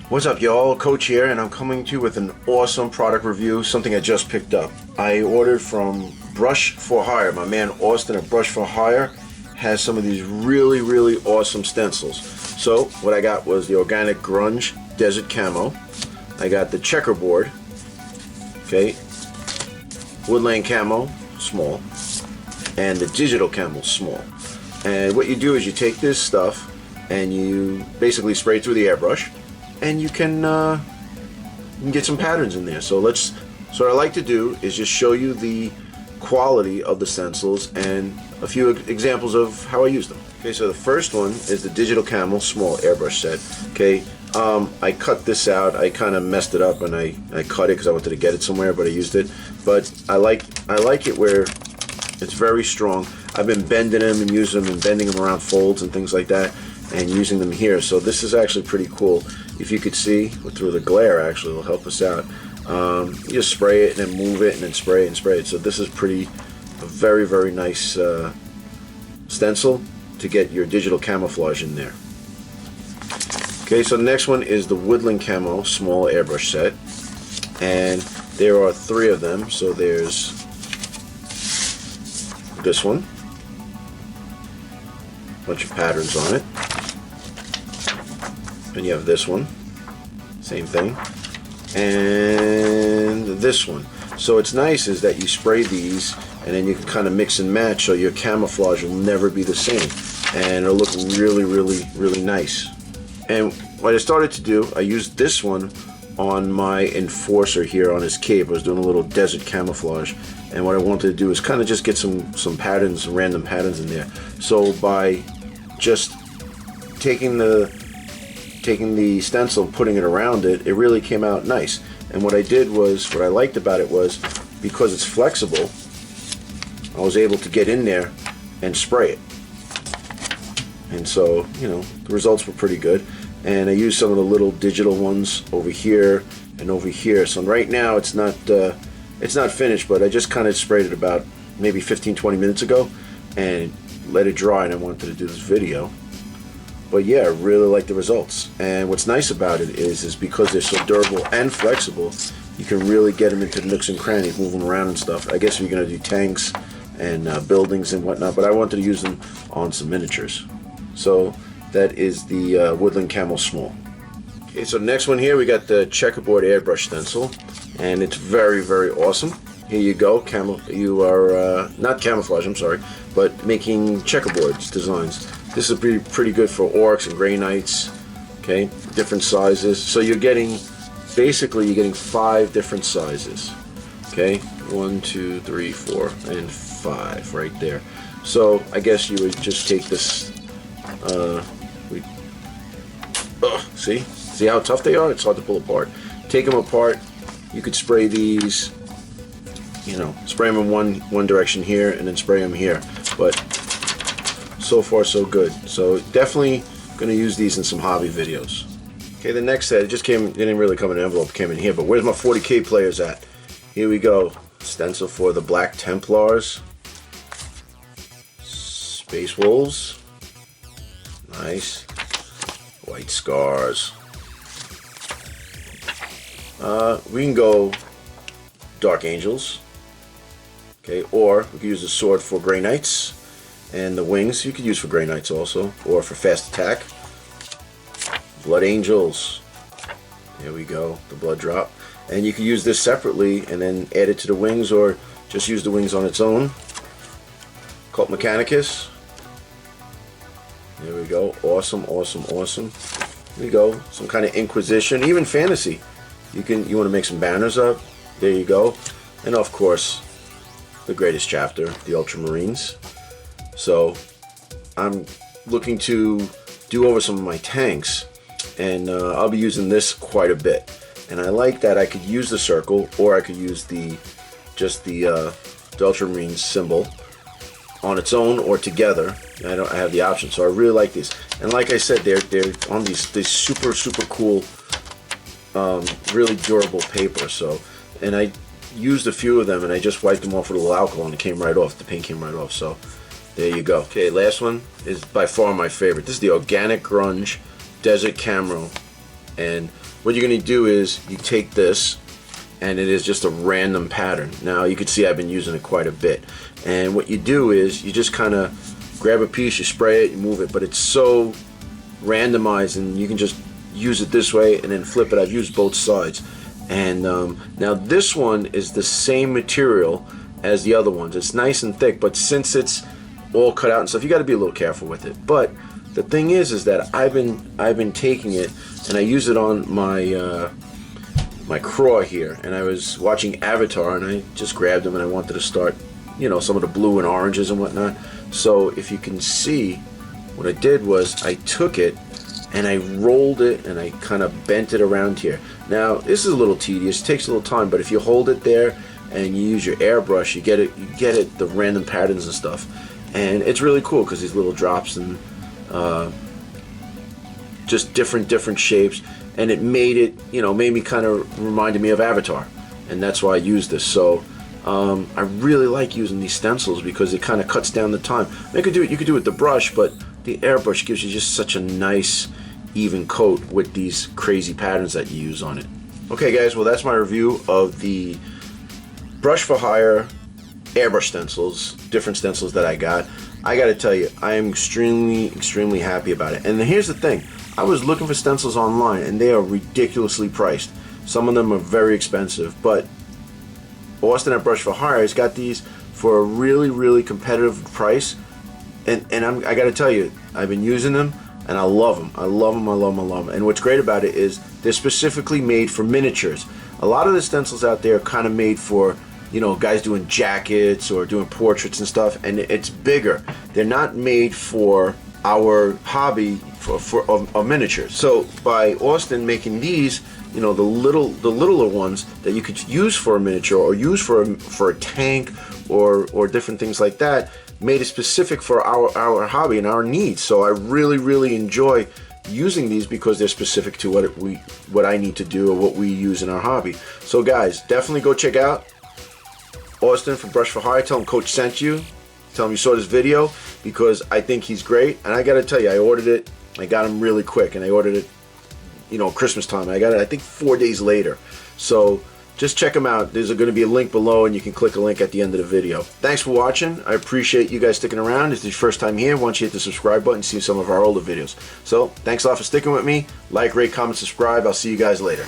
What's up, y'all? Coach here, and I'm coming to you with an awesome product review, something I just picked up. I ordered from Brush4Hire. My man Austin at Brush4Hire has some of these really awesome stencils. So what I got was the Organic Grunge Desert Camo. I got the Checkerboard, okay, Woodland Camel, small, and the Digital Camel, small. And what you do is you take this stuff and you basically spray through the airbrush, and you can get some patterns in there. So what I like to do is just show you the quality of the stencils and a few examples of how I use them. Okay, so the first one is the Digital Camel small airbrush set. Okay, I cut this out. I kind of messed it up and I cut it because I wanted to get it somewhere, but I used it. But I like it where it's very strong. I've been bending them and using them and bending them around folds and things like that, and using them here. So this is actually pretty cool. If you could see through the glare, actually it'll help us out. You just spray it and then move it and then spray it and spray it. So this is a very nice stencil to get your digital camouflage in there. Okay, so the next one is the Woodland Camel small airbrush set, and there are 3 of them. So there's this one, bunch of patterns on it. And you have this one, same thing, and this one. So it's nice is that you spray these and then you can kind of mix and match, so your camouflage will never be the same, and it'll look really nice. And what I started to do, I used this one on my enforcer here on his cape. I was doing a little desert camouflage, and what I wanted to do is kind of just get some patterns, random patterns in there. So by just taking the stencil and putting it around it, it really came out nice. And what I did was, what I liked about it was, because it's flexible, I was able to get in there and spray it. And so, you know, the results were pretty good. And I used some of the little digital ones over here and over here. So right now it's not finished, but I just kind of sprayed it about maybe 15-20 minutes ago and let it dry, and I wanted to do this video. But yeah, I really like the results. And what's nice about it is because they're so durable and flexible, you can really get them into the nooks and crannies, move them around and stuff. I guess if you're going to do tanks and buildings and whatnot, but I wanted to use them on some miniatures. So that is the Woodland Camel small. Okay, so next one here, we got the Checkerboard airbrush stencil, and it's very awesome. Here you go, you are not camouflage, I'm sorry, but making checkerboards designs. This is pretty good for orcs and Grey Knights. Okay, different sizes. So you're getting 5 different sizes. Okay, 1, 2, 3, 4, and 5 right there. So I guess you would just take this. See how tough they are? It's hard to pull apart. Take them apart. You could spray these. You know, spray them in one direction here, and then spray them here. But so far so good. So definitely going to use these in some hobby videos. Okay, the next set, it didn't really come in an envelope, it came in here, but where's my 40K players at? Here we go. Stencil for the Black Templars. Space Wolves. Nice. White Scars. We can go Dark Angels. Okay, or we could use the sword for Grey Knights. And the wings you could use for Grey Knights also, or for fast attack. Blood Angels. There we go, the blood drop. And you could use this separately and then add it to the wings, or just use the wings on its own. Cult Mechanicus. There we go, awesome. There we go, some kind of Inquisition, even fantasy. You want to make some banners up. There you go. And of course, the greatest chapter, the Ultramarines. So I'm looking to do over some of my tanks, and I'll be using this quite a bit. And I like that I could use the circle, or I could use just the Ultramarine symbol on its own or together. I have the option, so I really like these. And like I said, they're on these super cool, really durable paper. So, and I used a few of them, and I just wiped them off with a little alcohol, and it came right off. The paint came right off. So There you go. Okay, last one is by far my favorite. This is the Organic Grunge Desert Camel. And what you're going to do is you take this, and it is just a random pattern. Now you can see I've been using it quite a bit. And what you do is you just kind of grab a piece, you spray it, you move it, but it's so randomized, and you can just use it this way and then flip it. I've used both sides. And now this one is the same material as the other ones. It's nice and thick, but since it's all cut out and stuff, you got to be a little careful with it. But the thing is that I've been taking it and I use it on my my craw here, and I was watching Avatar and I just grabbed them and I wanted to start, you know, some of the blue and oranges and whatnot. So if you can see, what I did was I took it and I rolled it and I kind of bent it around here. Now this is a little tedious, it takes a little time, but if you hold it there and you use your airbrush, you get it the random patterns and stuff, and it's really cool because these little drops and just different shapes, and it made it, you know, made me kind of reminded me of Avatar, and that's why I use this. So I really like using these stencils because it kind of cuts down the time. You could do it with the brush, but the airbrush gives you just such a nice even coat with these crazy patterns that you use on it. Okay guys, well that's my review of the Brush4Hire airbrush stencils, different stencils that I got. I gotta tell you, I am extremely happy about it. And here's the thing, I was looking for stencils online and they are ridiculously priced. Some of them are very expensive, but Austin at Brush4Hire has got these for a really competitive price, and I gotta tell you, I've been using them and I love them. I love them. And what's great about it is they're specifically made for miniatures. A lot of the stencils out there are kind of made for, you know, guys doing jackets or doing portraits and stuff, and it's bigger. They're not made for our hobby of miniatures. So by Austin making these, you know, the littler ones that you could use for a miniature or use for a tank or different things like that, made it specific for our hobby and our needs. So I really enjoy using these because they're specific to what I need to do or what we use in our hobby. So guys, definitely go check out Austin from Brush4Hire. Tell him Coach sent you. Tell him you saw this video because I think he's great. And I gotta tell you, I ordered it. I got him really quick, and I ordered it, you know, Christmas time. I got it I think 4 days later. So just check them out. There's going to be a link below, and you can click a link at the end of the video. Thanks for watching. I appreciate you guys sticking around. If it's your first time here, once you hit the subscribe button, see some of our older videos. So thanks a lot for sticking with me. Like, rate, comment, subscribe. I'll see you guys later.